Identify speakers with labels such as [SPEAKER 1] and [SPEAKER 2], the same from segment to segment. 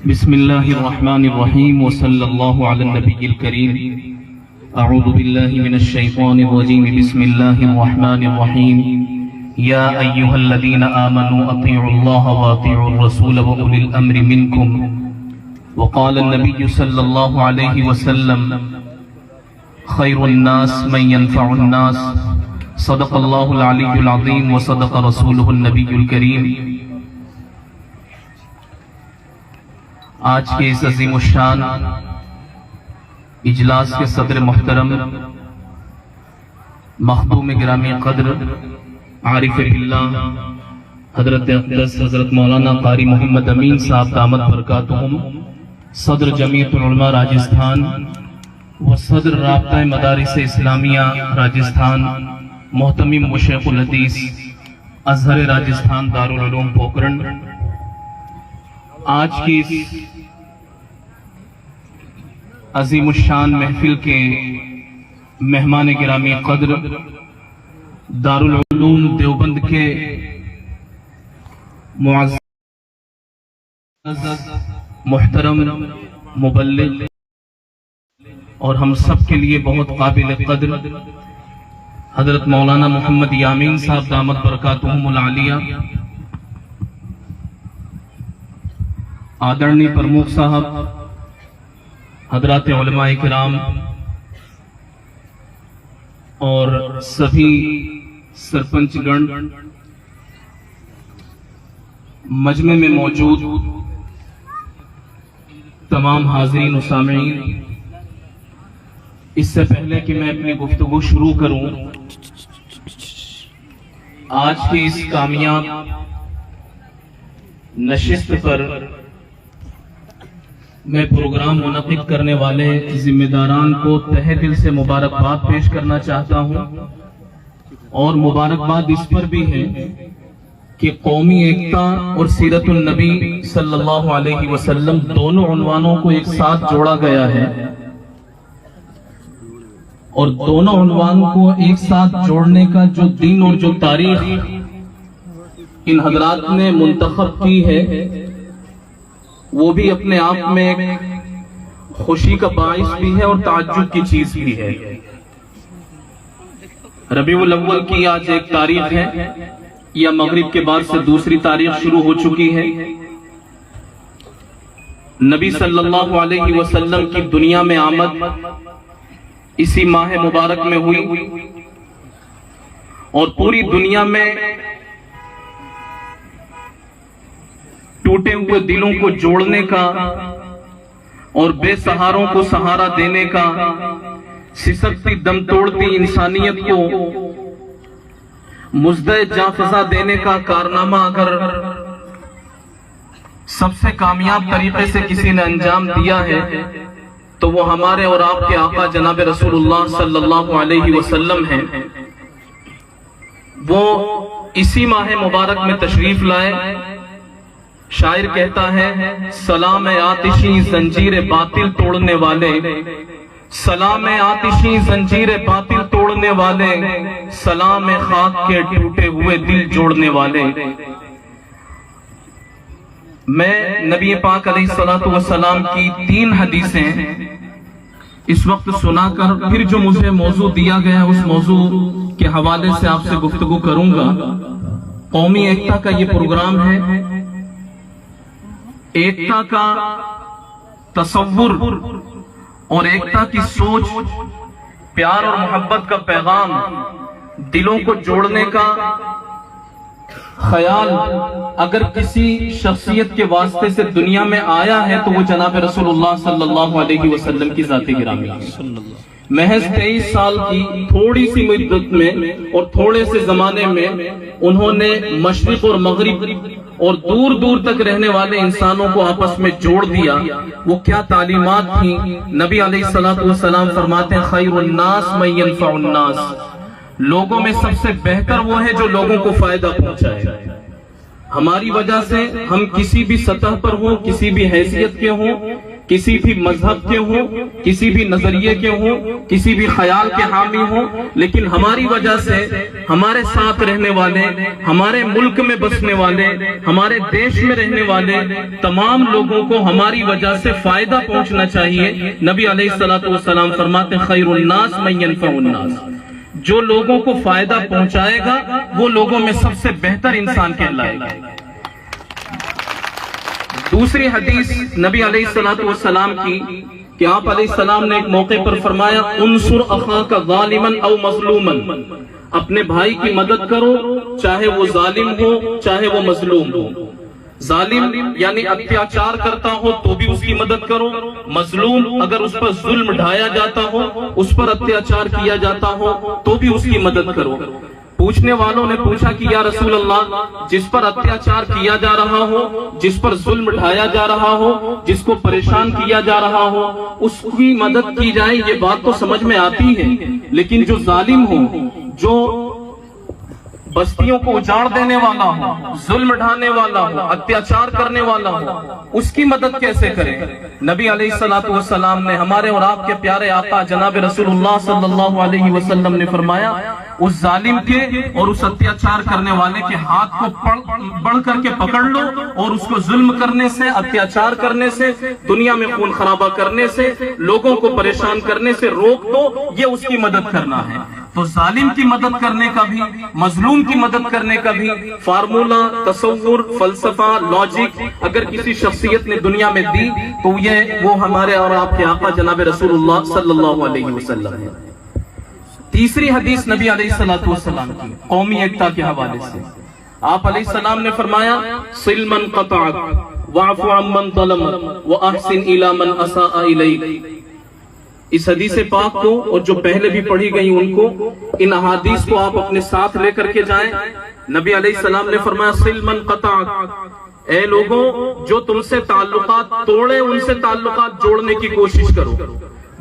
[SPEAKER 1] بسم اللہ الرحمن الرحیم وصلی اللہ علی النبی الکریم اعوذ باللہ من الشیطان الرجیم بسم اللہ الرحمن الرحیم یا ایہا الذین آمنوا اطیعوا اللہ واطیعوا الرسول واولی الامر منکم وقال النبی صلی اللہ علیہ وسلم خیر الناس من ينفع الناس صدق اللہ العلی العظیم وصدق رسولہ النبی الکریم۔ آج کے اس عظیم الشان اجلاس کے صدر محترم مخدوم گرامی قدر عارف باللہ حضرت اقدس حضرت مولانا قاری محمد امین صاحب دامت برکاتہم، صدر جمعیت العلماء راجستھان و صدر رابطہ مدارس اسلامیہ راجستھان، محتمم و شیخ الحدیث ازہر راجستھان دارالعلوم پوکرن، آج کی اس عظیم الشان محفل کے مہمان گرامی قدر دارالعلوم دیوبند کے معزز محترم مبلغ اور ہم سب کے لیے بہت قابل قدر حضرت مولانا محمد یامین صاحب دامت برکاتہم العالیہ، آدرنی پرموخ صاحب، حضرات علماء کرام اور سبھی سرپنچ گن، مجمع میں موجود تمام حاضرین و سامعین، اس سے پہلے کہ میں اپنی گفتگو شروع کروں، آج کی اس کامیاب نشست پر میں پروگرام منعقد کرنے والے ذمہ داران کو تہہ دل سے مبارکباد پیش کرنا چاہتا ہوں، اور مبارکباد اس پر بھی ہے کہ قومی ایکتا اور سیرت النبی صلی اللہ علیہ وسلم دونوں عنوانوں کو ایک ساتھ جوڑا گیا ہے، اور دونوں عنوان کو ایک ساتھ جوڑنے کا جو دن اور جو تاریخ ان حضرات نے منتخب کی ہے وہ بھی اپنے آپ میں ایک خوشی کا باعث بھی ہے اور تعجب کی چیز بھی ہے۔ ربیع الاول کی آج ایک تاریخ ہے، یا مغرب کے بعد سے دوسری تاریخ شروع ہو چکی ہے۔ نبی صلی اللہ علیہ وسلم کی دنیا میں آمد اسی ماہ مبارک میں ہوئی، اور پوری دنیا میں ٹوٹے ہوئے دلوں کو جوڑنے کا اور بے سہاروں کو سہارا دینے کا، سسکتی دم توڑتی انسانیت کو مزدہ جاں فضا دینے کا کارنامہ اگر سب سے کامیاب طریقے سے کسی نے انجام دیا ہے تو وہ ہمارے اور آپ کے آقا جناب رسول اللہ صلی اللہ علیہ وسلم ہیں۔ وہ اسی ماہ مبارک میں تشریف لائے۔ شاعر کہتا ہے، سلام آتشی زنجیر باطل توڑنے والے، سلام آتشی زنجیر باطل توڑنے والے، سلام خاک کے ٹوٹے ہوئے دل جوڑنے والے۔ میں نبی پاک علیہ السلام کی 3 حدیثیں اس وقت سنا کر پھر جو مجھے موضوع دیا گیا اس موضوع کے حوالے سے آپ سے گفتگو کروں گا۔ قومی ایکتا کا یہ پروگرام ہے، ایکتا کا تصور اور ایکتا کی سوچ، پیار اور محبت کا پیغام، دلوں کو جوڑنے کا خیال اگر کسی شخصیت کے واسطے سے دنیا میں آیا ہے تو وہ جناب رسول اللہ صلی اللہ علیہ وسلم کی ذات گرامی ہے۔ محض 23 سال کی تھوڑی سی مدت میں اور تھوڑے سے زمانے میں انہوں نے مشرق اور مغرب اور دور دور تک رہنے والے انسانوں کو آپس میں جوڑ دیا۔ وہ کیا تعلیمات تھیں! نبی علیہ السلام فرماتے ہیں، خیر الناس من ينفع الناس، لوگوں میں سب سے بہتر وہ ہے جو لوگوں کو فائدہ پہنچائے۔ ہماری وجہ سے ہم کسی بھی سطح پر ہوں، کسی بھی حیثیت کے ہوں، किसी भी मजहब के हों, किसी भी नजरिए के हों, किसी भी ख्याल के हामी हों, लेकिन हमारी वजह से हमारे साथ रहने वाले, हमारे मुल्क में बसने वाले, हमारे देश में रहने वाले तमाम लोगों को हमारी वजह से फायदा पहुंचना चाहिए। नबी अलैहिस्सलातु वस्सलाम फरमाते खैरुन्नास मन यनफउन्नास, जो लोगों को फायदा पहुंचाएगा वो लोगों में सबसे बेहतर इंसान कहलाएगा। दूसरी हदीस नबी अलैहिस्सलातु वस्सलाम की कि आप अलैहिस्सलाम ने एक मौके पर फरमाया उनसुर अखाका ज़ालिमन औ मज़लूमन, अपने भाई की मदद करो चाहे वो जालिम हो चाहे वो मजलूम हो। जालिम यानी अत्याचार करता हो तो भी उसकी मदद करो, मजलूम अगर उस पर जुल्म ढाया जाता हो, उस पर अत्याचार किया जाता हो तो भी उसकी मदद करो। पूछने वालों ने पूछा कि या रसूल अल्लाह, जिस पर अत्याचार किया जा रहा हो, जिस पर जुल्म ढाया जा रहा हो, जिसको परेशान किया जा रहा हो, उसकी मदद की जाए, ये बात तो समझ में आती है, लेकिन जो जालिम हो, जो बस्तियों को उजाड़ देने वाला हो, जुल्म ढाने वाला हो, अत्याचार करने वाला हो, उसकी मदद कैसे करें? नबी अलैहिस्सलातु वस्सलाम ने, हमारे और आपके प्यारे आका जनाब रसूलुल्लाह सल्लल्लाहु अलैहि वसल्लम ने फरमाया, उस जालिम के और उस अत्याचार करने वाले के हाथ को बढ़ करके पकड़ लो और उसको जुल्म करने से, अत्याचार करने से, दुनिया में खून खराबा करने से, लोगों को परेशान करने से रोक दो, ये उसकी मदद करना है। तो जालिम की मदद करने का भी, मजलूम की मदद करने का भी फार्मूला, तसव्वुर, फलसफा, लॉजिक अगर किसी शख्सियत ने दुनिया में दी तो ये वो हमारे और आपके आका जनाब रसूलुल्लाह सल्लल्लाहु अलैहि वसल्लम है। तीसरी हदीस नबी अलैहिस्सलातु वस्सलाम की कौमी एकता के हवाले से, आप अलैहिस्सलाम ने फरमाया सिल मन क़तअक वअफ़ु अम्मन ज़लमक व अहसिन इला मन असाअ इलैक। इस हदीस पाक को और जो पहले भी पढ़ी गई उनको, इन अहादीस को आप अपने साथ लेकर के जाएं। नबी अलैहिस्सलाम ने फरमाया सिल मन क़तअक, ए लोगों जो तुमसे ताल्लुकात तोड़े उनसे ताल्लुकात जोड़ने की कोशिश करो।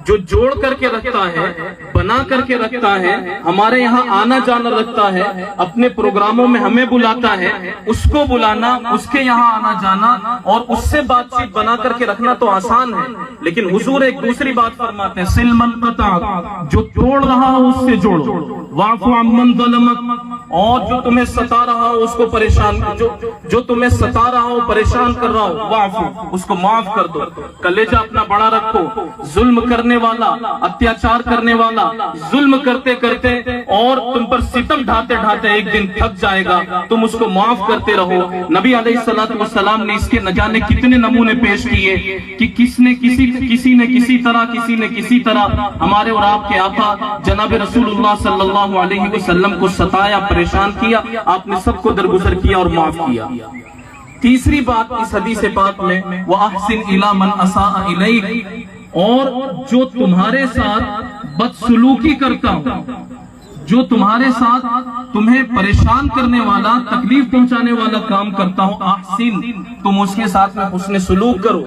[SPEAKER 1] जो जोड़ करके रखता है, बना करके रखता है, हमारे यहाँ आना जाना रखता है, अपने प्रोग्रामों में हमें बुलाता है, उसको बुलाना, उसके यहाँ आना जाना और उससे बातचीत बना करके रखना तो आसान है, लेकिन हुजूर एक दूसरी बात फरमाते हैं सिल मन क़तअक, जो तोड़ रहा हो उससे जोड़ो, वाफ़ु अम्मन ज़लमक, और जो तुम्हें सता रहा हो उसको परेशान, जो तुम्हें सता रहा हो, परेशान कर रहा हो, वाफ़ु, उसको माफ कर दो। कलेजा अपना बड़ा रखो। जुल्म करने वाला, अत्याचार करने वाला जुल्म करते करते और तुम पर सितम ढाते ढाते एक दिन थक जाएगा, तुम उसको माफ करते रहो। नबी अलैहिस्सलातु वस्सलाम ने इसके न जाने कितने नमूने पेश किए कि किसी ने किसी तरह हमारे और आपके आका जनाब रसूलुल्लाह सल्लल्लाहु अलैहि वसल्लम को सताया, परेशान किया, आपने सबको दरगुजर किया और माफ किया। तीसरी बात इस हदीस पाक में व अहसिन इला मन असाअ इलैक, और जो तुम्हारे साथ बदसलूकी करता हो, जो तुम्हारे साथ तुम्हें परेशान करने वाला, तकलीफ पहुंचाने वाला काम करता हो, अहसिन, तुम उसके साथ में हुस्न सुलूक करो,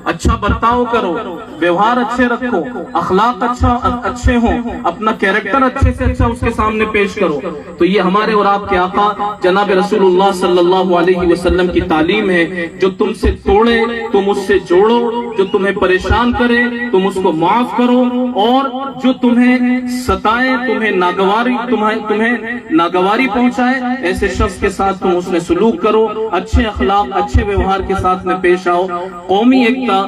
[SPEAKER 1] अच्छा बर्ताव करो, व्यवहार अच्छे रखो, अखलाक अच्छे हो, अपना कैरेक्टर अच्छे से अच्छा उसके सामने पेश करो। तो ये हमारे और आपके आका जनाब रसूलुल्लाह सल्लल्लाहु अलैहि वसल्लम की तालीम है। जो तुमसे तोड़े तुम उससे जोड़ो, जो तुम्हें परेशान करे तुम उसको माफ करो, और जो तुम्हें सताए, तुम्हें नागवारी पहुंचाए, ऐसे शख्स के साथ तुम उसने सुलूक करो, अच्छे अखलाक, अच्छे व्यवहार के साथ में पेश आओ। कौमी एकता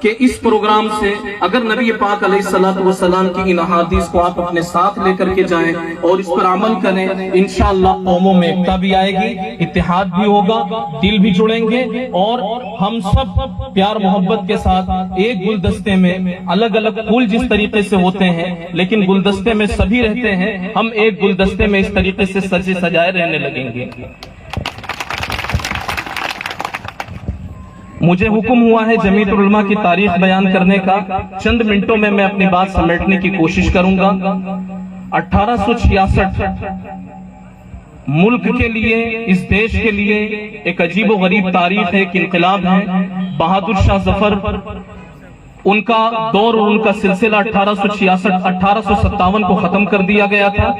[SPEAKER 1] के इस प्रोग्राम से अगर नबी पाक अलैहिस्सलातु वस्सलाम की इन अहादीस को आप अपने साथ लेकर के जाएं और इस पर अमल करें, इंशाअल्लाह कौमों में एकता भी आएगी, इत्तेहाद भी होगा, दिल भी जुड़ेंगे, और हम सब प्यार मोहब्बत के साथ एक गुलदस्ते में, अलग अलग फूल जिस तरीके से होते हैं लेकिन गुलदस्ते में सभी रहते हैं, हम एक गुलदस्ते में इस तरीके से सजे सजाए रहने लगेंगे। मुझे हुक्म हुआ है जमीयतुल उलमा की तारीख बयान करने का। चंद मिनटों में मैं अपनी बात समेटने की कोशिश करूंगा। 1866 मुल्क के लिए, इस देश के लिए एक अजीब व गरीब तारीख है, एक इनकलाब है। बहादुर शाह जफर, उनका दौर और उनका सिलसिला 1857 को खत्म कर दिया गया था।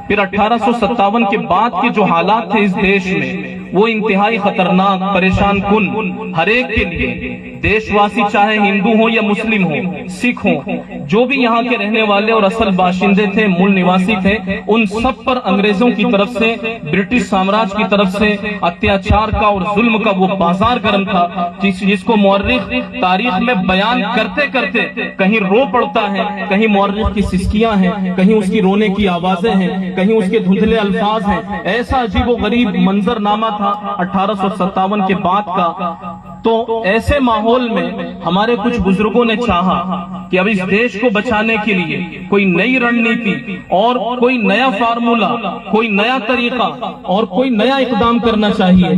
[SPEAKER 1] फिर 1857 के बाद के जो हालात थे इस देश में, वो इंतहाई खतरनाक, परेशान कुन, हर एक के लिए, देशवासी चाहे हिंदू हो या मुस्लिम हो, सिख हो, जो भी यहाँ के रहने वाले और असल बाशिंदे थे, मूल निवासी थे, उन सब पर अंग्रेजों की तरफ से, ब्रिटिश साम्राज्य की तरफ से अत्याचार का और जुल्म का वो बाजार गर्म था जिसको मौर्रिख तारीख में बयान करते करते कहीं रो पड़ता है, कहीं मौर्रिख की सिसकियां हैं, कहीं उसकी रोने की आवाजें हैं, कहीं उसके धुंधले अल्फाज हैं। ऐसा अजीब व गरीब मंजरनामा था 1857 के बाद का। तो ऐसे माहौल में हमारे कुछ बुजुर्गों ने चाहा कि अब इस देश को बचाने के लिए कोई नई रणनीति और कोई नया फार्मूला, कोई नया तरीका और कोई नया इकदाम करना चाहिए।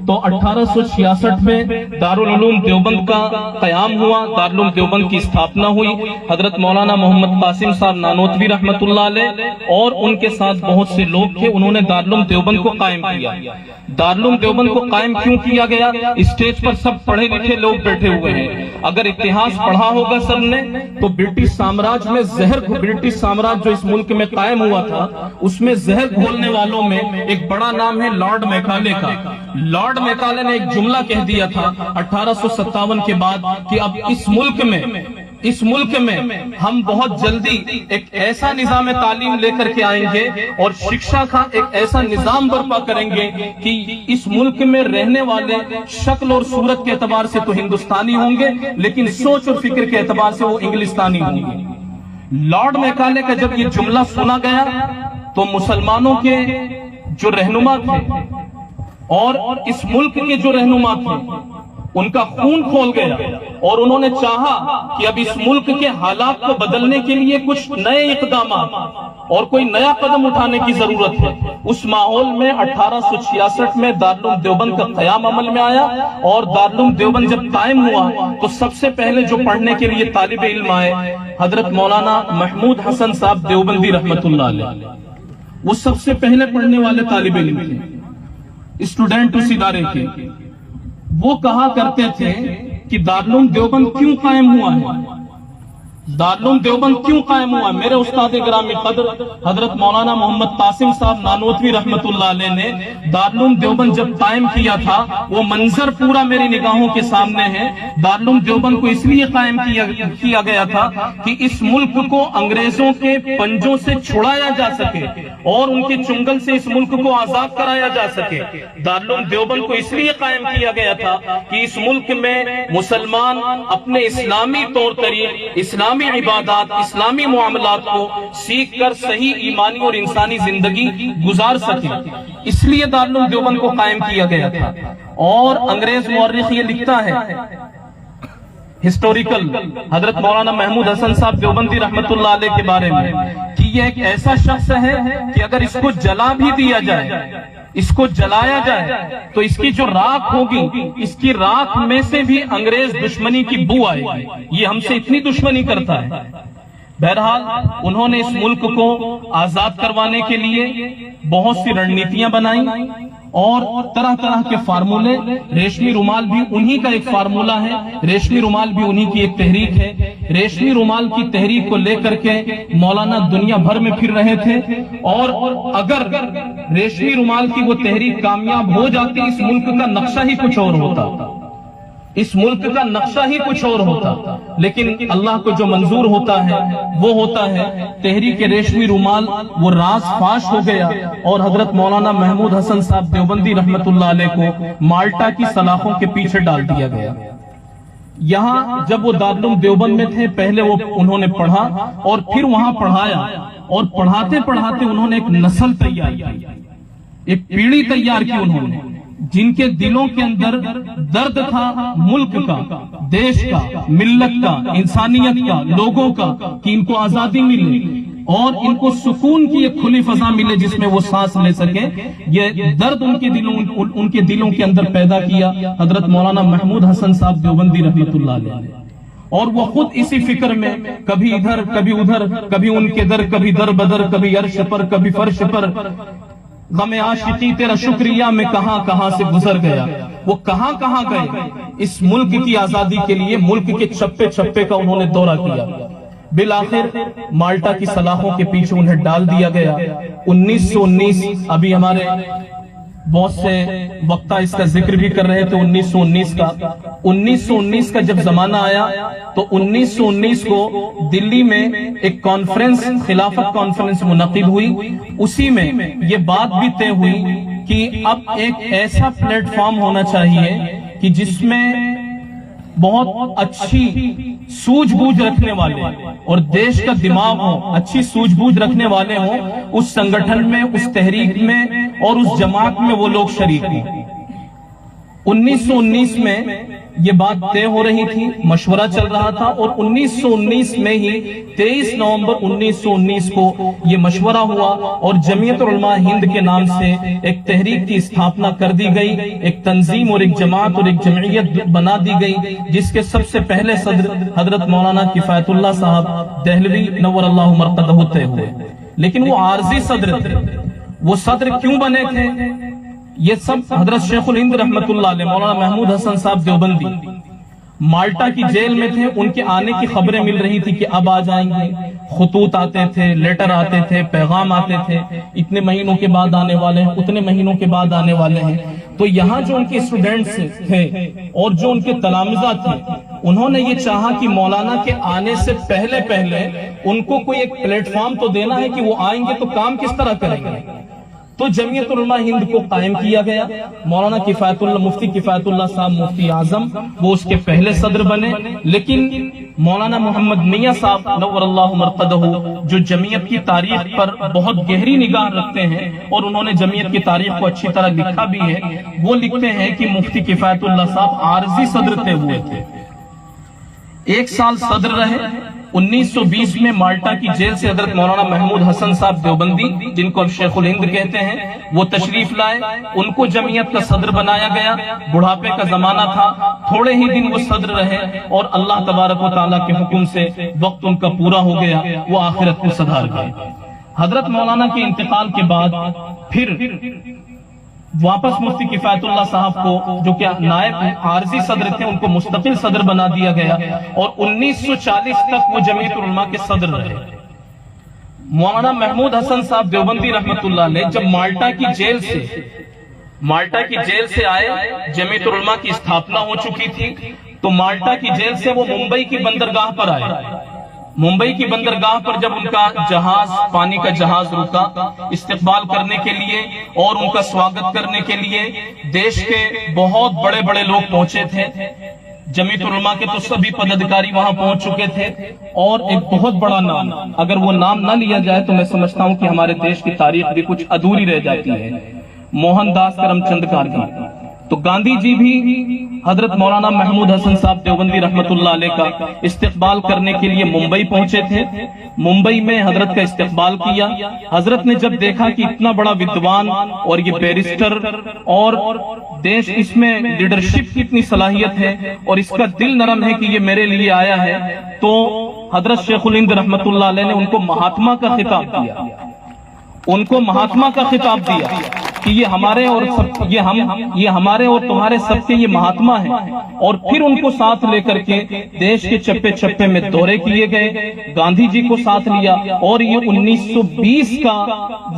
[SPEAKER 1] तो 1866 में दारुल उलूम देवबंद का कयाम हुआ, दारुल उलूम देवबंद की स्थापना हुई। हजरत मौलाना मोहम्मद कासिम साहब नानोतवी रहमतुल्लाह अलैह और उनके साथ बहुत से लोग थे, उन्होंने दारुल उलूम देवबंद को कायम किया। दारुल उलूम देवबंद को कायम क्यों किया गया? स्टेज पर सब पढ़े लिखे लोग बैठे हुए हैं। अगर इतिहास पढ़ा होगा सबने तो ब्रिटिश साम्राज्य में जहर, ब्रिटिश साम्राज्य जो इस मुल्क में कायम हुआ था उसमें जहर घोलने वालों में एक बड़ा नाम है लॉर्ड मैकाले का। लॉर्ड मैकाले ने एक जुमला कह दिया था 1857 के बाद कि अब इस मुल्क में हम बहुत जल्दी एक ऐसा निजाम तालीम लेकर के आएंगे और शिक्षा का एक ऐसा निजाम बर्पा करेंगे कि इस मुल्क में रहने वाले शक्ल और सूरत के एतबार से तो हिंदुस्तानी होंगे, लेकिन सोच और फिक्र के एतबार से वो इंग्लिस्तानी होंगे। लॉर्ड मैकाले का जब ये जुमला सुना गया तो मुसलमानों के जो रहनुमा थे और इस मुल्क के जो रहनुमा थे उनका खून खोल गया और उन्होंने चाहा कि अब इस मुल्क के हालात को बदलने के लिए कुछ नए इकदाम और कोई नया कदम उठाने की जरूरत है। उस माहौल में 1866 में दारुल उलूम देवबंद का क़याम अमल में आया और दारुल उलूम देवबंद जब कायम हुआ तो सबसे पहले जो पढ़ने के लिए तालिब इल्म आए हजरत मौलाना महमूद हसन साहब देवबंदी रहमतुल्लाह अलैह, वो सबसे पहले पढ़ने वाले तालिब इल्म थे, स्टूडेंट उस इदारे के। वो कहा करते थे कि दारुल उलूम देवबंद क्यों कायम हुआ है, दारुल उलूम देवबंद क्यों कायम हुआ। मेरे उस्ताद ग्रामी कद्र हजरत मौलाना मोहम्मद कासिम साहब नानोतवी रहमतुल्लाह अलैह ने दारुल उलूम देवबंद जब कायम किया था वो मंजर पूरा मेरी निगाहों के सामने है। दारुल उलूम देवबंद को इसलिए कायम किया गया था कि इस मुल्क को अंग्रेजों के पंजों से छुड़ाया जा सके और उनके चुंगल से इस मुल्क को आजाद कराया जा सके। दारुल उलूम देवबंद को इसलिए कायम किया गया था कि इस मुल्क में मुसलमान अपने इस्लामी तौर तरीके, इस्लामी इबादत, इस्लामी मुआमलात को सीख कर सही ईमानी और इंसानी जिंदगी गुजार सके, इसलिए दारुल उलूम देवबंद को कायम किया गया था। और अंग्रेज मौर्रिख ये लिखता है हिस्टोरिकल हजरत मौलाना महमूद हसन साहब देवबंदी रहमतुल्लाह अलैह के बारे में कि यह एक ऐसा शख्स है कि अगर इसको जला भी दिया जाए, इसको जलाया जाए तो इसकी जो राख होगी, इसकी राख में से भी अंग्रेज दुश्मनी की बू आएगी। ये हमसे इतनी दुश्मनी करता है। बहरहाल उन्होंने इस मुल्क को आजाद करवाने के लिए बहुत सी रणनीतियां बनाई और तरह तरह के फार्मूले। रेशमी रुमाल भी उन्हीं का एक फार्मूला है, रेशमी रुमाल भी उन्हीं की एक तहरीक है। रेशमी रुमाल की तहरीक को लेकर के मौलाना दुनिया भर में फिर रहे थे और अगर रेशमी रुमाल की वो तहरीक कामयाब हो जाती, इस मुल्क का नक्शा ही कुछ और होता, इस मुल्क का नक्शा ही कुछ और होता। लेकिन अल्लाह को जो मंजूर होता है वो होता है। तहरीक रेशमी रुमाल वो राज फाश हो गया और हजरत मौलाना महमूद हसन साहब देवबंदी रहमतुल्लाह अलैह को माल्टा की सलाखों के पीछे डाल दिया गया। यहाँ जब वो दारुल उलूम देवबंद में थे पहले वो उन्होंने पढ़ा और फिर वहां पढ़ाया और पढ़ाते पढ़ाते उन्होंने एक नस्ल तैयार की, एक पीढ़ी तैयार की उन्होंने, जिनके दिलों के अंदर दर्द था मुल्क का, देश का, मिल्लत का, इंसानियत का, लोगों का, कि इनको आजादी मिले और इनको सुकून की एक खुली फजा मिले जिसमें वो सांस ले सके। ये दर्द उनके दिलों के अंदर पैदा किया हजरत मौलाना महमूद हसन साहब देवबंदी रहमतुल्लाह अलैह। और वो खुद इसी फिक्र में कभी इधर कभी उधर, कभी उनके दर, कभी दर बदर, कभी अर्श पर, कभी फर्श पर, गमे आशिकी तेरा शुक्रिया में कहां कहां से गुजर गया। वो कहां कहां गए इस मुल्क की आजादी के लिए, मुल्क के छप्पे छप्पे का उन्होंने दौरा किया। बिलाखिर माल्टा की सलाखों के पीछे उन्हें डाल दिया गया। 1919 अभी हमारे बहुत से वक्ता इसका जिक्र भी कर रहे थे 1919 का जब जमाना आया तो 1919 को दिल्ली में एक कॉन्फ्रेंस, खिलाफत कॉन्फ्रेंस मुनक़िद हुई। उसी में ये बात भी तय हुई कि अब एक ऐसा प्लेटफॉर्म होना चाहिए कि जिसमें बहुत अच्छी सूझबूझ रखने वाले और देश का दिमाग हो, अच्छी सूझबूझ रखने वाले हो उस संगठन में, उस तहरीक में और उस जमात में वो लोग शरीक हों। 1919 में ये बात तय हो रही थी, मशवरा चल रहा था और 1919 में ही 23 नवंबर 1919 को ये मशवरा हुआ और जमीयत उलमा हिंद के नाम से एक तहरीक की स्थापना कर दी गई, एक तंजीम और एक जमात और एक जमइयत बना दी गई, जिसके सबसे पहले सदर हजरत मौलाना किफायतुल्लाह साहब दहलवी नव्वरल्लाहु मरक़दहु तय हुए। लेकिन वो आरजी सदर थे। वो सदर क्यों बने थे? ये सब हजरत शेखुल हिंद रहमतुल्लाह अलैह मौलाना महमूद हसन साहब देवबंदी माल्टा की जेल में थे। उनके आने की खबरें मिल रही थी कि अब आ जाएंगे, खुतूत आते थे, लेटर आते थे, पैगाम आते थे, इतने महीनों के बाद आने वाले हैं, उतने महीनों के बाद आने वाले हैं। तो यहाँ जो उनके स्टूडेंट्स थे और जो उनके तलामिजा थे, उन्होंने ये चाहा कि मौलाना के आने से पहले पहले उनको कोई एक प्लेटफॉर्म तो देना है कि वो आएंगे तो काम किस तरह करेंगे। तो जमीयत उलमा हिंद को कायम किया गया। मौलाना किफायतुल्लाह, मुफ्ती किफायतुल्लाह साहब मुफ्ती आजम वो उसके पहले सदर बने। लेकिन मौलाना मोहम्मद मियां साहब नव्वरल्लाहु मरक़दहु जो जमीयत की तारीख पर बहुत गहरी निगाह रखते हैं और उन्होंने जमीयत की तारीख को अच्छी तरह लिखा भी है, वो लिखते हैं कि मुफ्ती किफायतुल्लाह साहब आरजी सदर तय हुए थे, 1 साल सदर रहे। 1920 में माल्टा की जेल से हजरत मौलाना महमूद हसन साहब देवबंदी, जिनको अब शेखुल हिंद कहते हैं, वो तशरीफ लाए। उनको जमीयत का सदर बनाया गया। बुढ़ापे का जमाना था, थोड़े ही दिन वो सदर रहे और अल्लाह तबारक व तआला के हुक्म से वक्त उनका पूरा हो गया, वो आखिरत को सधार गए। हजरत मौलाना के इंतकाल के बाद फिर वापस मुफ्ती किफायतुल्लाह साहब को, जो क्या नायब आरजी सदर थे, उनको मुस्तकिल सदर बना दिया गया और 1940 तक वो जमीयत उलमा के सदर रहे। मौलाना महमूद हसन साहब देवबंदी रहमतुल्लाह अलैह जब माल्टा की जेल से आए, जमीयत उलमा की स्थापना हो चुकी थी, तो माल्टा की जेल से वो मुंबई की बंदरगाह पर आए। मुंबई की बंदरगाह पर जब उनका जहाज, पानी का जहाज रुका इस्तकबाल करने के लिए और उनका स्वागत करने के लिए देश के बहुत बड़े बड़े लोग पहुंचे थे। जमीयत उलमा के तो सभी पदाधिकारी वहां पहुंच चुके थे और एक बहुत बड़ा नाम, अगर वो नाम ना लिया जाए तो मैं समझता हूं कि हमारे देश की तारीख भी कुछ अधूरी रह जाती है, मोहनदास करमचंद गांधी। तो गांधी जी भी हजरत मौलाना महमूद हसन साहब देवबंदी रहमतुल्लाह अलैह का इस्तकबाल करने के लिए मुंबई पहुंचे थे। मुंबई में हजरत का इस्तकबाल किया। हजरत ने जब देखा कि इतना बड़ा विद्वान और ये बैरिस्टर और देश, इसमें लीडरशिप की इतनी सलाहियत है और इसका दिल नरम है कि ये मेरे लिए आया है, तो हजरत शेखुल हिंद रहमतुल्लाह अलैह ने उनको महात्मा का खिताब दिया। कि ये हमारे और तुम्हारे सबके ये महात्मा हैं। और फिर उनको साथ लेकर के देश के चप्पे चप्पे में दौरे किए गए, गांधी जी को साथ लिया और ये 1920 का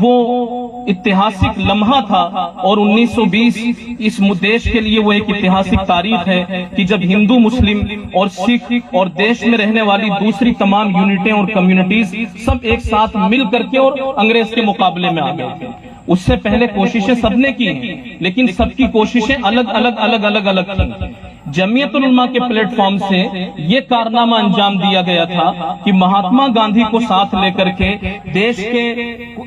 [SPEAKER 1] वो ऐतिहासिक लम्हा था। और 1920 इस देश के लिए वो एक ऐतिहासिक तारीख है कि जब हिंदू, मुस्लिम और सिख और देश में रहने वाली दूसरी तमाम यूनिटें और कम्युनिटीज सब एक साथ मिल करके और अंग्रेज के मुकाबले में आ गए थे। उससे पहले कोशिशें सबने की, लेकिन सबकी कोशिशें अलग अलग थी। जमीयत उलमा के प्लेटफॉर्म से ये कारनामा अंजाम दिया गया था कि महात्मा गांधी को साथ लेकर के देश के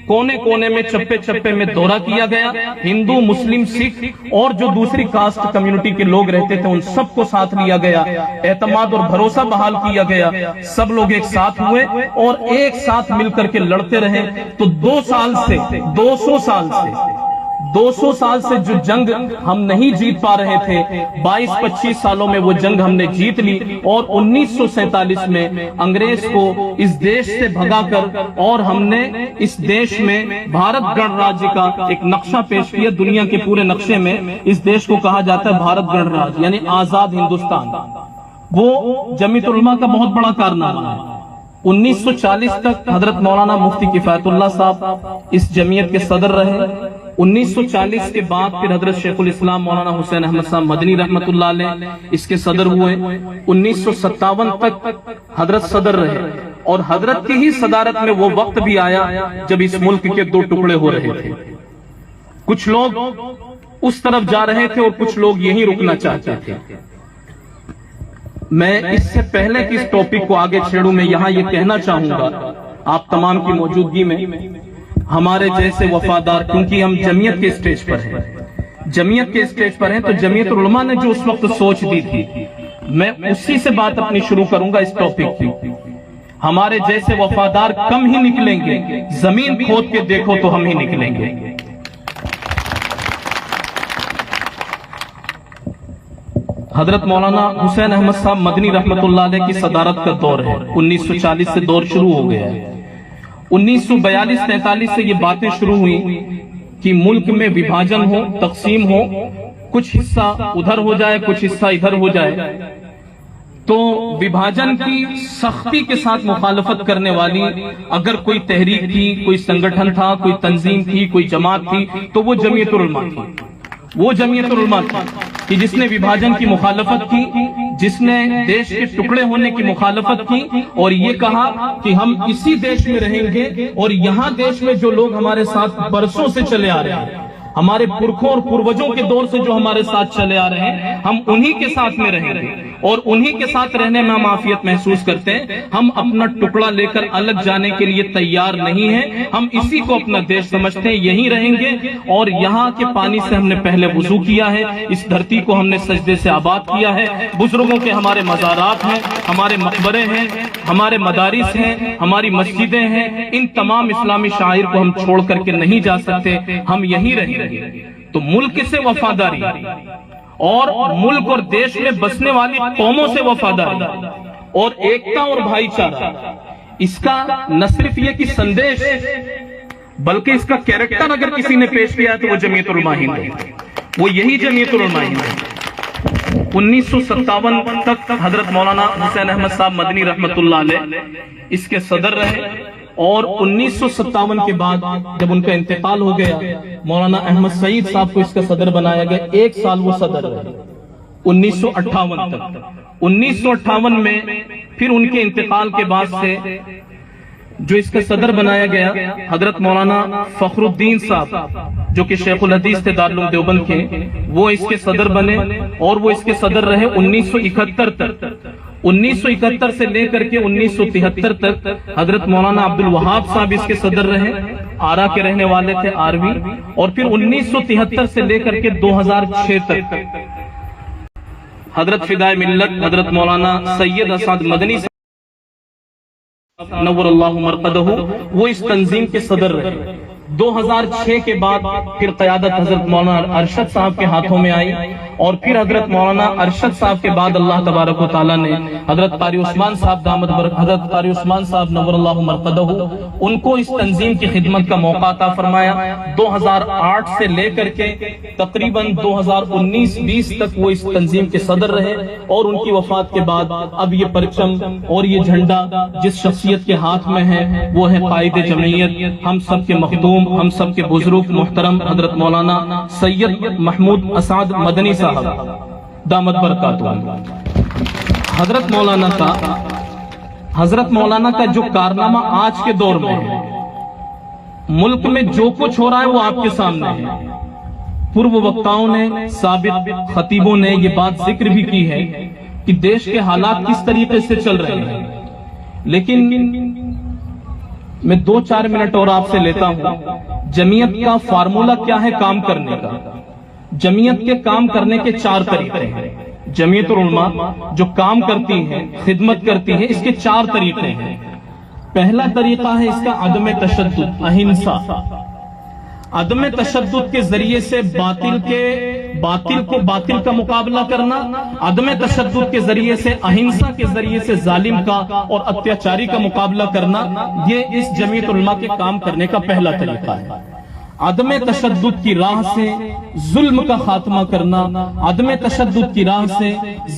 [SPEAKER 1] कोने कोने में, चप्पे चप्पे में दौरा किया गया। हिंदू, मुस्लिम, सिख और जो दूसरी कास्ट कम्युनिटी के लोग रहते थे उन सबको साथ लिया गया, एतमाद और भरोसा बहाल किया गया। सब लोग एक साथ हुए और एक साथ मिलकर के लड़ते रहे। तो 200 साल से जो जंग हम नहीं जीत पा रहे थे, 22-25 सालों में वो जंग हमने जीत ली और 1947 में अंग्रेज को इस देश से भगाकर और हमने इस देश में भारत गणराज्य का एक नक्शा पेश किया। दुनिया के पूरे नक्शे में इस देश को कहा जाता है भारत गणराज्य, यानी आजाद हिंदुस्तान। वो जमीयत उलमा का बहुत बड़ा कारनामा है। 1940 तक हजरत मौलाना मुफ्ती किफायतुल्लाह साहब इस जमीयत के सदर रहे। 1940 کے بعد پھر حضرت شیخ الاسلام مولانا حسین احمد صاحب مدنی رحمت اللہ علیہ اس کے صدر ہوئے. 1957 تک حضرت صدر رہے اور حضرت کی ہی صدارت میں وہ وقت بھی آیا جب اس ملک کے دو ٹکڑے ہو رہے تھے. کچھ لوگ اس طرف جا رہے تھے اور کچھ لوگ یہیں رکنا چاہتے تھے. میں اس سے پہلے کہ اس ٹاپک کو آگے چھیڑوں میں یہاں یہ کہنا چاہوں گا آپ تمام کی موجودگی میں، ہمارے جیسے وفادار، کیونکہ ہم جمعیت کے اسٹیج پر ہیں، جمعیت کے اسٹیج پر ہیں، تو جمعیت العلماء نے جو اس وقت سوچ دی تھی میں اسی سے بات اپنی شروع کروں گا اس ٹاپک کی. ہمارے جیسے وفادار کم ہی نکلیں گے، زمین کھود کے دیکھو تو ہم ہی نکلیں گے. حضرت مولانا حسین احمد صاحب مدنی رحمت اللہ علیہ کی صدارت کا دور ہے. 1940 سے دور شروع ہو گیا ہے. 1942-43 سے یہ باتیں شروع ہوئی کہ ملک میں وبھاجن ہو، تقسیم ہو، کچھ حصہ ادھر ہو جائے، کچھ حصہ ادھر ہو جائے. تو وبھاجن کی سختی کے ساتھ مخالفت کرنے والی اگر کوئی تحریک تھی، کوئی سنگٹھن تھا، کوئی تنظیم تھی، کوئی جماعت تھی، تو وہ جمعیت العلماء تھی. وہ جمعیت العلماء تھی کہ جس نے وبھاجن کی مخالفت کی، جس نے دیش کے ٹکڑے ہونے کی مخالفت کی اور یہ کہا کہ ہم اسی دیش میں رہیں گے اور یہاں دیش میں جو لوگ ہمارے ساتھ برسوں سے چلے آ رہے ہیں، ہمارے پرکھوں اور پروجوں کے دور سے جو ہمارے ساتھ چلے آ رہے ہیں، ہم انہی کے ساتھ میں رہیں گے اور انہی کے ساتھ رہنے میں ہم عافیت محسوس کرتے ہیں. ہم اپنا ٹکڑا لے کر الگ جانے کے لیے تیار نہیں ہیں. ہم اسی کو اپنا دیش سمجھتے ہیں، یہیں رہیں گے اور یہاں کے پانی سے ہم نے پہلے وضو کیا ہے. اس دھرتی کو ہم نے سجدے سے آباد کیا ہے. بزرگوں کے ہمارے مزارات ہیں، ہمارے مقبرے ہیں، ہمارے مدارس ہیں، ہماری مسجدیں ہیں. ان تمام اسلامی شعائر کو ہم چھوڑ کر کے نہیں جا سکتے. ہم یہیں رہیں گے. تو ملک سے وفاداری اور ملک اور دیش میں بسنے والی قوموں سے وفاداری اور ایکتا اور بھائی چارہ، اس کا نہ صرف یہ کہ سندیش بلکہ اس کا کیریکٹر اگر کسی نے پیش کیا ہے تو وہ جمعیت العلماء ہند ہے. وہ یہی جمعیت العلماء ہند ہے. 1957 تک حضرت مولانا حسین احمد صاحب مدنی رحمت اللہ علیہ اس کے صدر رہے اور 1957 کے بعد جب ان کا انتقال ہو گیا، مولانا احمد سعید صاحب کو اس کا صدر بنایا گیا. 1 سال وہ صدر رہے 1958 تک. 1958 میں پھر ان کے انتقال کے بعد سے جو اس کا صدر بنایا گیا حضرت مولانا فخر الدین صاحب جو کہ شیخ الحدیث تھے دارالعلوم دیوبند کے، وہ اس کے صدر بنے اور وہ اس کے صدر رہے 1971 تک. 1971 سے لے کر کے 1973 تک حضرت مولانا عبد الوہاب صاحب اس کے صدر رہے. آرا کے رہنے والے تھے، آروی. اور پھر 1973 سے لے کر کے 2006 تک حضرت فدائے ملت حضرت مولانا سید اسعد مدنی نور اللہ مرقدہ وہ اس تنظیم کے صدر رہے. 2006 کے بعد پھر قیادت حضرت مولانا ارشد صاحب کے ہاتھوں میں آئی اور پھر حضرت مولانا ارشد صاحب کے بعد اللہ تبارک و تعالیٰ نے حضرت قاری عثمان صاحب دامت برکاتہ، حضرت قاری عثمان صاحب نور اللہ مرقدہ ان کو اس تنظیم کی خدمت کا موقع عطا فرمایا. 2008 سے لے کر کے تقریباً 2019-20 تک وہ اس تنظیم کے صدر رہے اور ان کی وفات کے بعد اب یہ پرچم اور یہ جھنڈا جس شخصیت کے ہاتھ میں ہے وہ ہے قائد جمعیت، ہم سب کے مخدوم، ہم سب کے بزرگ محترم حضرت مولانا سید محمود اسعد مدنی صاحب دامت برکاتہ. حضرت مولانا کا جو کارنامہ آج کے دور میں ہے، ملک میں جو کچھ ہو رہا ہے وہ آپ کے سامنے ہے. پورو وقتاؤں نے، سابق خطیبوں نے یہ بات ذکر بھی کی ہے کہ دیش کے حالات کس طریقے سے چل رہے ہیں. لیکن میں 2-4 منٹ اور آپ سے لیتا ہوں. جمعیت کا فارمولہ کیا ہے کام کرنے کا؟ جمعیت کے کام کرنے کے 4 طریقے ہیں. جمعیت العلماء جو کام کرتی ہے، خدمت کرتی ہے، اس کے 4 طریقے ہیں. پہلا طریقہ ہے اس کا عدم تشدد، اہنسا. عدم تشدد کے ذریعے سے باطل کا مقابلہ کرنا، عدم تشدد کے ذریعے سے، اہنسا کے ذریعے سے ظالم کا اور اتیاچاری کا مقابلہ کرنا، یہ اس جمعیت علماء کے کام کرنے کا پہلا طریقہ ہے. عدم تشدد کی راہ سے ظلم کا خاتمہ کرنا، عدم تشدد کی راہ سے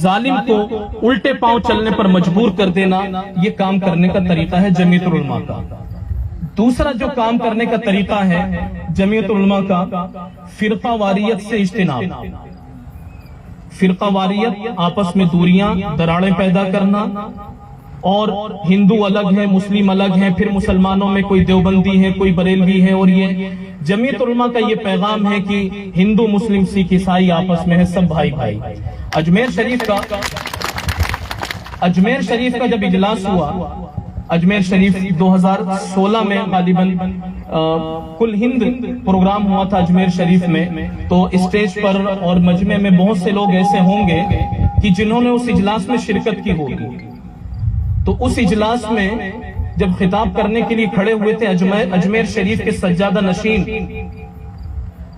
[SPEAKER 1] ظالم کو الٹے پاؤں چلنے پر مجبور کر دینا، یہ کام کرنے کا طریقہ ہے جمعیت العلماء کا. दूसरा जो काम करने का तरीका है जमीयत उलमा का, फिरका वारियत से इज्तिनाब। फिरका वारियत, आपस में दूरियां, दरारें पैदा करना, और हिंदू अलग है, मुस्लिम अलग है, फिर मुसलमानों में कोई देवबंदी है, कोई बरेलवी है। और ये जमीयत उलमा का ये पैगाम है कि हिंदू मुस्लिम सिख ईसाई आपस में है, सब भाई भाई। अजमेर शरीफ का जब इजलास हुआ, अजमेर शरीफ 2016 में गालिबन कुल हिंद प्रोग्राम हुआ था अजमेर शरीफ में, तो स्टेज पर और मजमे में बहुत से लोग ऐसे होंगे कि जिन्होंने उस इजलास में शिरकत की होगी। तो उस इजलास में जब खिताब करने के लिए खड़े हुए थे अजमेर शरीफ के सज्जादा नशीन,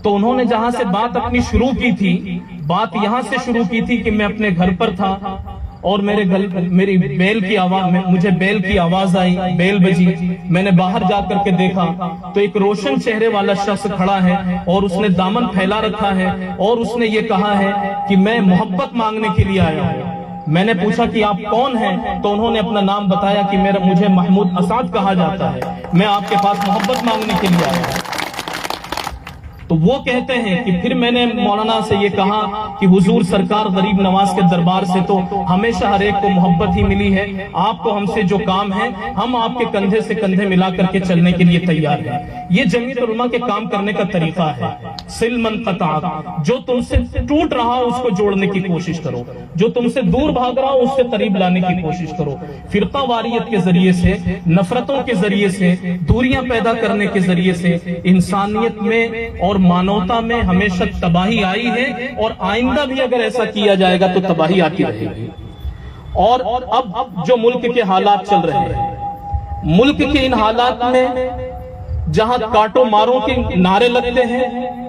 [SPEAKER 1] तो उन्होंने जहां से बात अपनी शुरू की थी, बात यहां से शुरू की थी कि मैं अपने घर पर था और मेरी मुझे बेल की आवाज आई, बेल बजी। मैंने बाहर जाकर के देखा तो एक रोशन चेहरे वाला शख्स खड़ा है और उसने दामन फैला रखा है और उसने ये कहा है कि मैं मोहब्बत मांगने के लिए आया हूं। मैंने पूछा कि आप कौन हैं, तो उन्होंने अपना नाम बताया कि मुझे महमूद असाद कहा जाता है, मैं आपके पास मोहब्बत मांगने के लिए आया हूं। तो वो कहते हैं कि फिर मैंने मौलाना से ये कहा कि हुजूर सरकार गरीब नवाज के दरबार से तो हमेशा हर एक को मोहब्बत ही मिली है, आपको हमसे जो काम है हम आपके कंधे से कंधे मिला करके चलने के लिए तैयार हैं। ये जमीयत उलमा के काम करने का तरीका है। सिल मन कता, जो तुमसे टूट रहा हो उसको जोड़ने की कोशिश करो, जो तुमसे दूर भाग रहा हो उससे करीब लाने की कोशिश करो। फिरका वारियत के जरिए से, नफरतों के जरिए से, दूरियां पैदा करने के जरिए से इंसानियत में और मानवता में हमेशा तबाही आई है और आइंदा भी अगर ऐसा किया जाएगा तो तबाही आती रहेगी। और अब जो मुल्क के हालात चल रहे हैं, मुल्क के इन हालात में जहां काटो मारो के नारे लगते हैं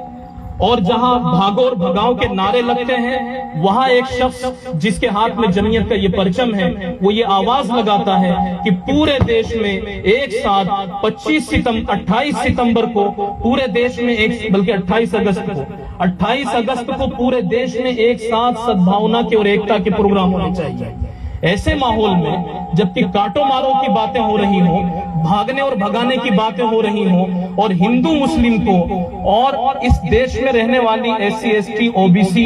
[SPEAKER 1] और जहां भागो और भगाओ के नारे लगते हैं, वहां एक शख्स जिसके हाथ में जमीयत का ये परचम है, वो ये आवाज लगाता है कि पूरे देश में एक साथ 28 सितंबर को पूरे देश में बल्कि 28 अगस्त को पूरे देश में एक साथ सद्भावना के और एकता के प्रोग्राम होने चाहिए। ऐसे माहौल में जबकि काटो मारो की बातें हो रही हो, भागने और भगाने की बातें हो रही हो, और हिंदू मुस्लिम को और इस देश में रहने वाली SC ST OBC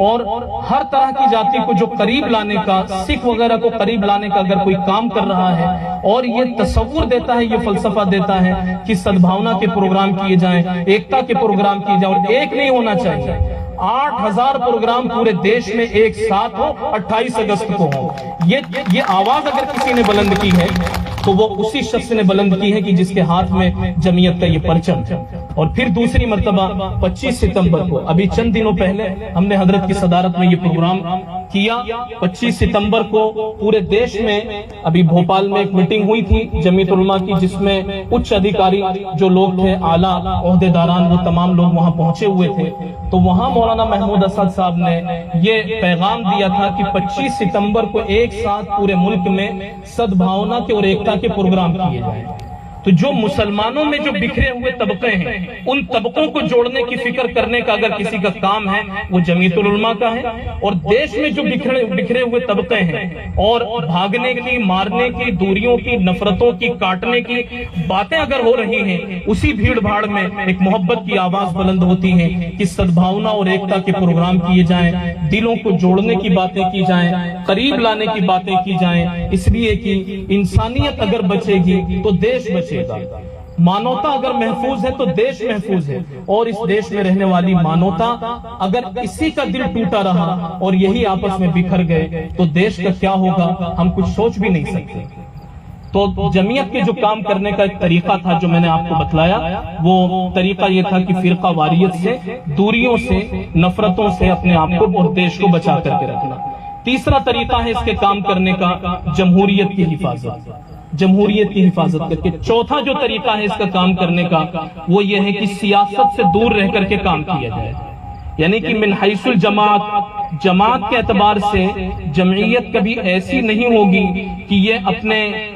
[SPEAKER 1] और हर तरह की जाति को जो करीब लाने का, सिख वगैरह को करीब लाने का अगर कोई काम कर रहा है और ये तसव्वुर देता है, ये फलसफा देता है कि सद्भावना के प्रोग्राम किए जाएं, एकता के प्रोग्राम किए जाएं, और एक नहीं होना चाहिए, 8000 प्रोग्राम पूरे देश में एक साथ हो, 28 अगस्त को हो। ये आवाज अगर किसी ने बुलंद की है तो वो उसी शख्स ने बुलंद की है कि जिसके हाथ में जमीयत का ये परचम है। और फिर दूसरी मर्तबा 25 सितंबर को, अभी चंद दिनों पहले हमने हजरत की सदारत में ये प्रोग्राम किया। 25 सितंबर को पूरे देश में, अभी भोपाल में एक मीटिंग हुई थी जमीयत उलमा की, जिसमें उच्च अधिकारी जो लोग थे, आला ओहदेदारान, वो तमाम लोग वहां पहुंचे हुए थे। तो वहां मौलाना महमूद असद साहब ने ये पैगाम दिया था कि 25 सितंबर को एक साथ पूरे मुल्क में सद्भावना के और एकता के प्रोग्राम किए जाएं। तो जो मुसलमानों में जो बिखरे हुए तबके हैं, उन तबकों को जोड़ने की फिक्र करने का अगर किसी का काम है वो जमीयतुल उलमा का है। और देश में जो बिखरे हुए तबके हैं और भागने की, मारने की, दूरियों की, नफरतों की, काटने की बातें अगर हो रही हैं, उसी भीड़ भाड़ में एक मोहब्बत की आवाज बुलंद होती है कि सद्भावना और एकता के प्रोग्राम किए जाएं, दिलों को जोड़ने की बातें की जाएं, करीब लाने की बातें की जाएं, इसलिए कि इंसानियत अगर बचेगी तो देश बचेगा, मानवता अगर महफूज है तो देश महफूज है। और इस देश में रहने वाली मानवता अगर इसी का दिल टूटा रहा और यही आपस में बिखर गए तो देश का क्या होगा, हम कुछ सोच भी नहीं सकते। तो जमीयत के जो काम करने का एक तरीका था जो मैंने आपको बतलाया, वो तरीका ये था कि फिरका वारियत से, दूरियों से, नफरतों से अपने आप को और देश को बचा करके रखना। तीसरा तरीका है इसके काम करने का जमहूरियत की हिफाजत, जमहूरियत की हिफाजत करके। चौथा जो तरीका है इसका काम करने का वो ये है कि सियासत से दूर रह करके काम किया जाए, यानी कि मिन हैसुल जमात के एतबार से जमईयत कभी ऐसी नहीं होगी कि ये अपने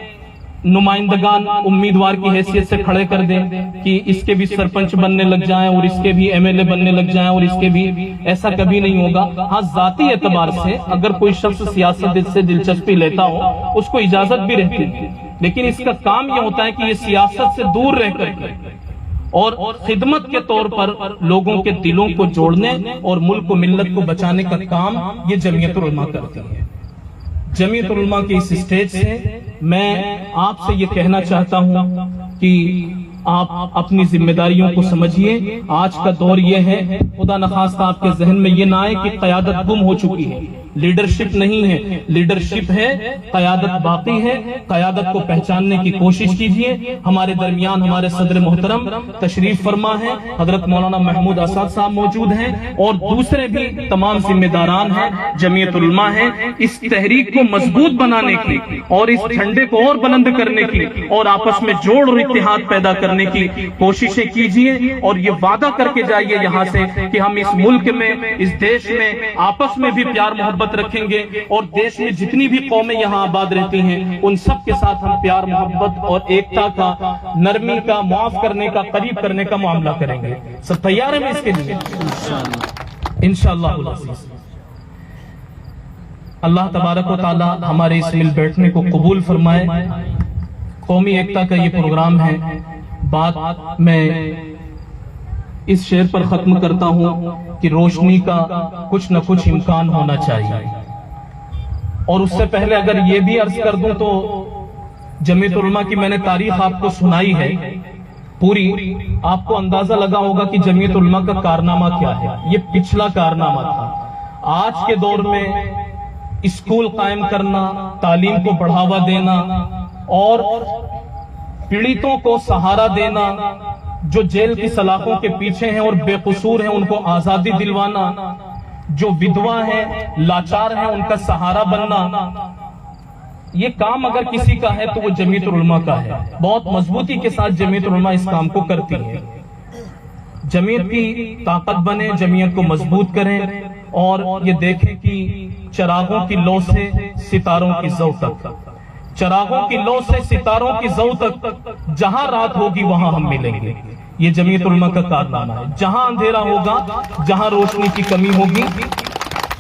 [SPEAKER 1] नुमाइंदगान उम्मीदवार की हैसियत से खड़े कर दें कि इसके भी सरपंच बनने लग जाएं और इसके भी MLA बनने लग जाएं और इसके भी, ऐसा कभी नहीं होगा। हाँ, जाती एतबार से अगर कोई शख्स सियासत से दिलचस्पी लेता हो उसको इजाजत भी रहती है, لیکن اس کا کام یہ ہوتا ہے کہ یہ سیاست سے دور رہ کر کے اور خدمت کے طور پر لوگوں کے دلوں کو جوڑنے اور ملک و ملت کو بچانے کا کام یہ جمعیت العلماء کرتی ہے۔ جمعیت العلماء کے اس اسٹیج سے میں آپ سے یہ کہنا چاہتا ہوں کہ آپ اپنی ذمہ داریوں کو سمجھیے۔ آج کا دور یہ ہے، خدا نخواستہ آپ کے ذہن میں یہ نہ آئے کہ قیادت گم ہو چکی ہے، لیڈرشپ نہیں ہے، لیڈرشپ ہے، قیادت باقی ہے۔ قیادت کو پہچاننے کی کوشش کیجئے۔ ہمارے درمیان ہمارے صدر محترم تشریف فرما ہے، حضرت مولانا محمود اسد صاحب موجود ہیں اور دوسرے بھی تمام ذمہ داران ہیں، جمعیت علماء ہیں۔ اس تحریک کو مضبوط بنانے کی اور اس جھنڈے کو اور بلند کرنے کی اور آپس میں جوڑ اور اتحاد پیدا کرنے کی کوششیں کیجئے، اور یہ وعدہ کر کے جائیے یہاں سے کہ ہم اس ملک میں، اس دیش میں آپس میں بھی پیار محبت رکھیں گے، اور دیش میں جتنی بھی قومیں یہاں آباد رہتی ہیں ان سب کے ساتھ ہم پیار محبت اور ایکتا کا، نرمی کا، معاف کرنے کا، قریب کرنے کا معاملہ کریں گے۔ سب تیار ہیں اس کے لیے؟ انشاءاللہ العزیز۔ اللہ تبارک و تعالی ہمارے اس مل بیٹھنے کو قبول فرمائے۔ قومی ایکتا کا یہ پروگرام ہے۔ بات میں اس شعر پر ختم کرتا ہوں کہ روشنی کا کچھ نہ کچھ امکان ہونا چاہیے، اور اس سے پہلے اگر یہ بھی عرض کر دوں تو جمعیت علماء کی میں نے تاریخ آپ کو سنائی ہے پوری، آپ کو اندازہ لگا ہوگا کہ جمعیت علماء کا کارنامہ کیا ہے۔ یہ پچھلا کارنامہ تھا۔ آج کے دور میں اسکول قائم کرنا، تعلیم کو بڑھاوا دینا اور پیڑیتوں کو سہارا دینا، جو جیل کی سلاخوں کے پیچھے ہیں اور بے قصور ہیں ان کو آزادی دلوانا، جو ودوا ہیں، لاچار ہیں، ان کا سہارا بننا، یہ کام اگر کسی کا ہے تو وہ جمعیت العلماء کا ہے۔ بہت مضبوطی کے ساتھ جمعیت العلماء اس کام کو کرتی ہے۔ جمعیت کی طاقت بنے، جمعیت کو مضبوط کریں، اور یہ دیکھیں کہ چراغوں کی لو سے ستاروں کی ضو تک، چراغوں کی لو سے ستاروں کی ضو تک، جہاں رات ہوگی وہاں ہم ملیں گے۔ یہ جمعیت علماء کا کارنامہ ہے۔ جہاں اندھیرا ہوگا، جہاں روشنی کی کمی ہوگی،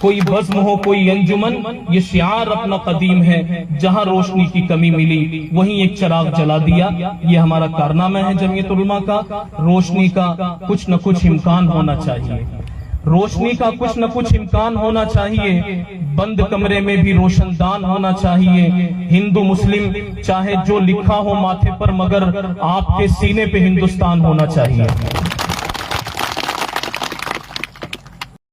[SPEAKER 1] کوئی بزم ہو، کوئی انجمن، یہ شعار اپنا قدیم ہے، جہاں روشنی کی کمی ملی وہیں ایک چراغ جلا دیا۔ یہ ہمارا کارنامہ ہے جمعیت علماء کا۔ روشنی کا کچھ نہ کچھ امکان ہونا چاہیے، روشنی کا کچھ نہ کچھ امکان ہونا چاہیے، بند کمرے میں بھی روشن دان ہونا چاہیے۔ ہندو مسلم چاہے جو لکھا ہو ماتھے پر، مگر آپ کے سینے پہ ہندوستان ہونا چاہیے۔